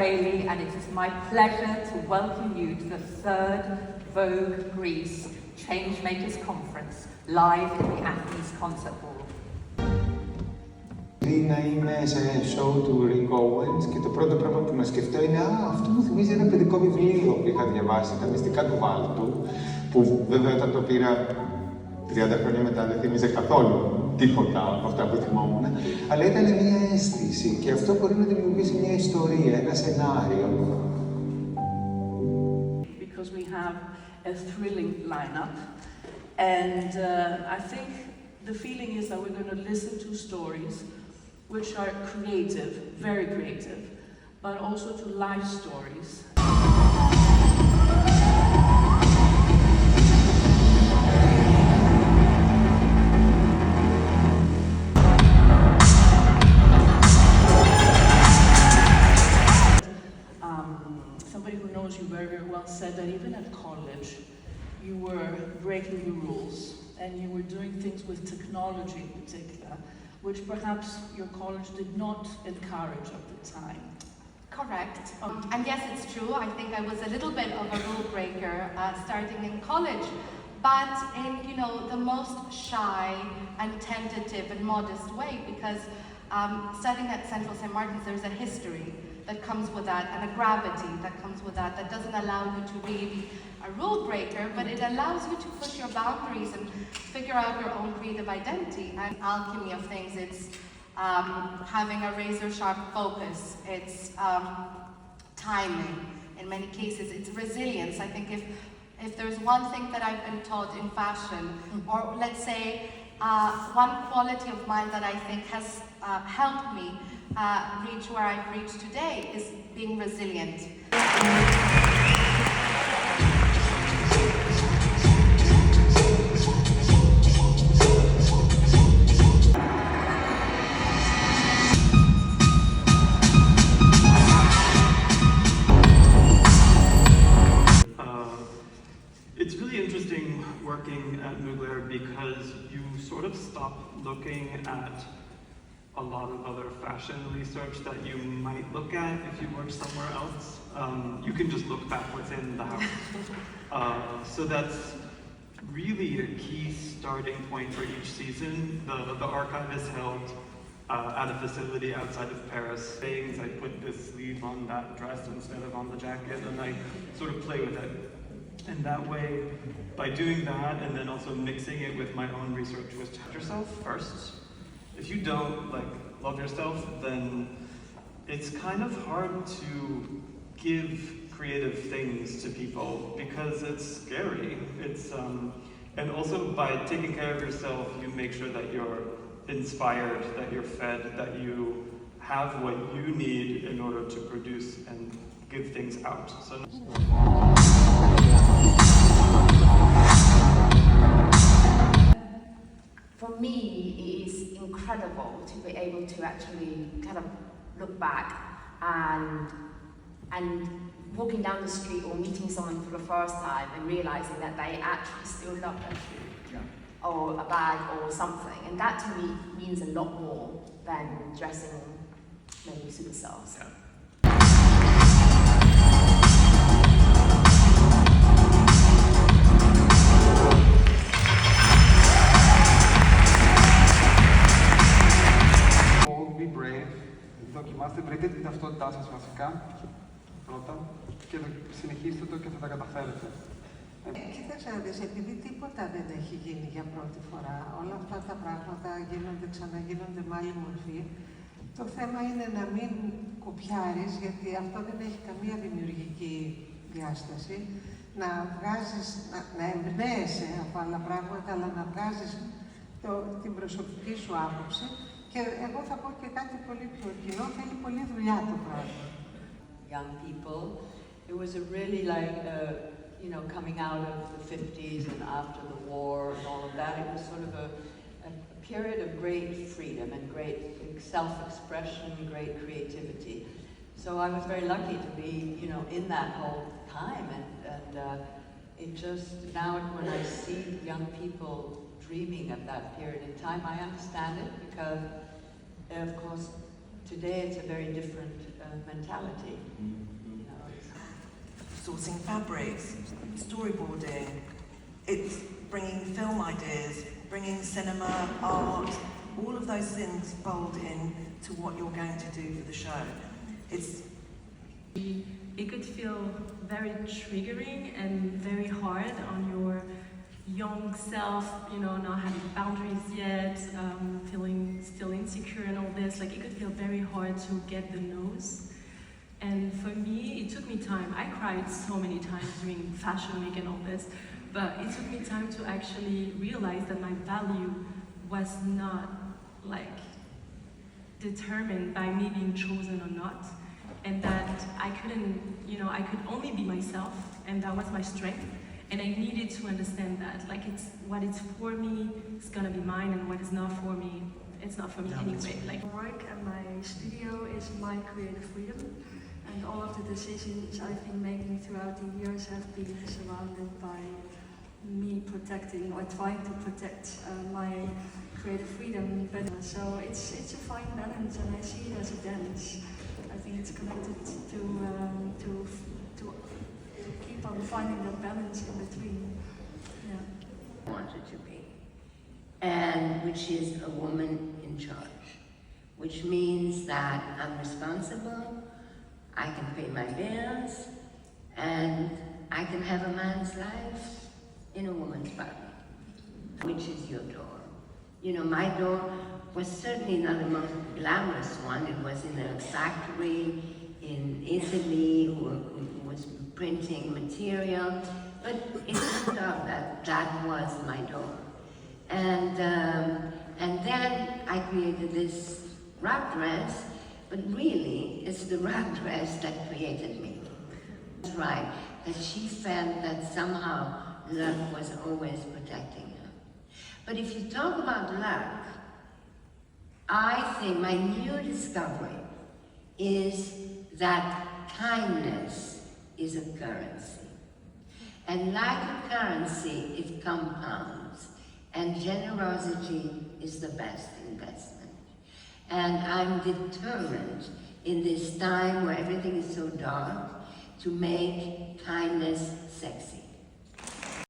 Bailey, and it is my pleasure to welcome you to the third Vogue Greece Changemakers Conference, live in the Athens Concert Hall. Να είμαι σε show του Rick Owens και το πρώτο πράγμα που να σκεφτώ είναι αυτό μου θυμίζει ένα παιδικό βιβλίο που είχα διαβάσει, τα μυστικά του Βάλτου, που βέβαια όταν το πήρα 30 χρόνια μετά δεν θύμιζε καθόλου τίποτα από αυτά που θυμόμουν, αλλά ήταν μια αίσθηση και αυτό μπορεί να δημιουργήσει μια ιστορία, ένα σενάριο. Because we have a thrilling lineup, and I think the feeling is that we're going to listen to stories which are creative, very creative, but also to life stories. Somebody who knows you very, very well said that even at college, you were breaking the rules, and you were doing things with technology in particular, which perhaps your college did not encourage at the time. Correct. And yes, it's true. I think I was a little bit of a rule breaker starting in college, but in, you know, the most shy and tentative and modest way, because studying at Central St. Martin's, there's a history that comes with that and a gravity that comes with that doesn't allow you to really be a rule breaker, but it allows you to push your boundaries and figure out your own creative identity. And alchemy of things, it's having a razor sharp focus, it's timing. In many cases, it's resilience. I think if there's one thing that I've been taught in fashion, or let's say one quality of mine that I think has helped me reach where I've reached today is being resilient. It's really interesting working at Mugler because you sort of stop looking at a lot of other fashion research that you might look at if you worked somewhere else. You can just look back within the house. So that's really a key starting point for each season. The archive is held at a facility outside of Paris. Things I put this sleeve on that dress instead of on the jacket, and I sort of play with it. And that way, by doing that and then also mixing it with my own research with yourself first, if you don't love yourself, then it's kind of hard to give creative things to people because it's scary. It's and also by taking care of yourself, you make sure that you're inspired, that you're fed, that you have what you need in order to produce and give things out. So. For me, it is incredible to be able to actually kind of look back and walking down the street or meeting someone for the first time and realizing that they actually still love their shoe or a bag or something. And that to me means a lot more than dressing many superstars. Yeah. Δοκιμάστε, βρείτε την ταυτότητά σας βασικά, πρώτα, και συνεχίστε το και θα τα καταφέρετε. Κοίταξε να δεις, επειδή τίποτα δεν έχει γίνει για πρώτη φορά, όλα αυτά τα πράγματα ξαναγίνονται με άλλη μορφή, το θέμα είναι να μην κοπιάρεις, γιατί αυτό δεν έχει καμία δημιουργική διάσταση, να βγάζεις, να εμπνέεσαι από άλλα πράγματα, αλλά να βγάζεις την προσωπική σου άποψη. Και εγώ θα πω και κάτι πολύ πιο κοινό, θέλει πολλή δουλειά το πράγμα. Young people, it was a really coming out of the 50s and after the war and all of that, it was sort of a period of great freedom and great self-expression, great creativity. So I was very lucky to be, in that whole time, and it just, now when I see young people dreaming of that period in time, I understand it because, of course, today it's a very different mentality. You know, sourcing fabrics, storyboarding, it's bringing film ideas, bringing cinema, art, all of those things fold in to what you're going to do for the show. It could feel very triggering and very hard on your young self, you know, not having boundaries yet, feeling still insecure and all this. Like, it could feel very hard to get the no's. And for me, it took me time. I cried so many times during Fashion Week and all this, but it took me time to actually realize that my value was not like determined by me being chosen or not, and that I couldn't, you know, I could only be myself, and that was my strength. And I needed to understand that, like, it's what is for me is gonna be mine, and what is not for me, it's not for me anyway. Like, work and my studio is my creative freedom, and all of the decisions I've been making throughout the years have been surrounded by me protecting or trying to protect my creative freedom. But so it's a fine balance, and I see it as a dance. I think it's connected to keep on finding that balance in between. Yeah. Wanted to be, and which is a woman in charge, which means that I'm responsible, I can pay my bills, and I can have a man's life in a woman's body. Which is your door? You know, my door was certainly not the most glamorous one. It was in a factory in Italy who was printing material, but it turned out that that was my door. And then I created this wrap dress, but really it's the wrap dress that created me. That's right, that she felt that somehow luck was always protecting her. But if you talk about luck, I think my new discovery is that kindness is a currency. And like a currency, it compounds. And generosity is the best investment. And I'm determined in this time where everything is so dark to make kindness sexy.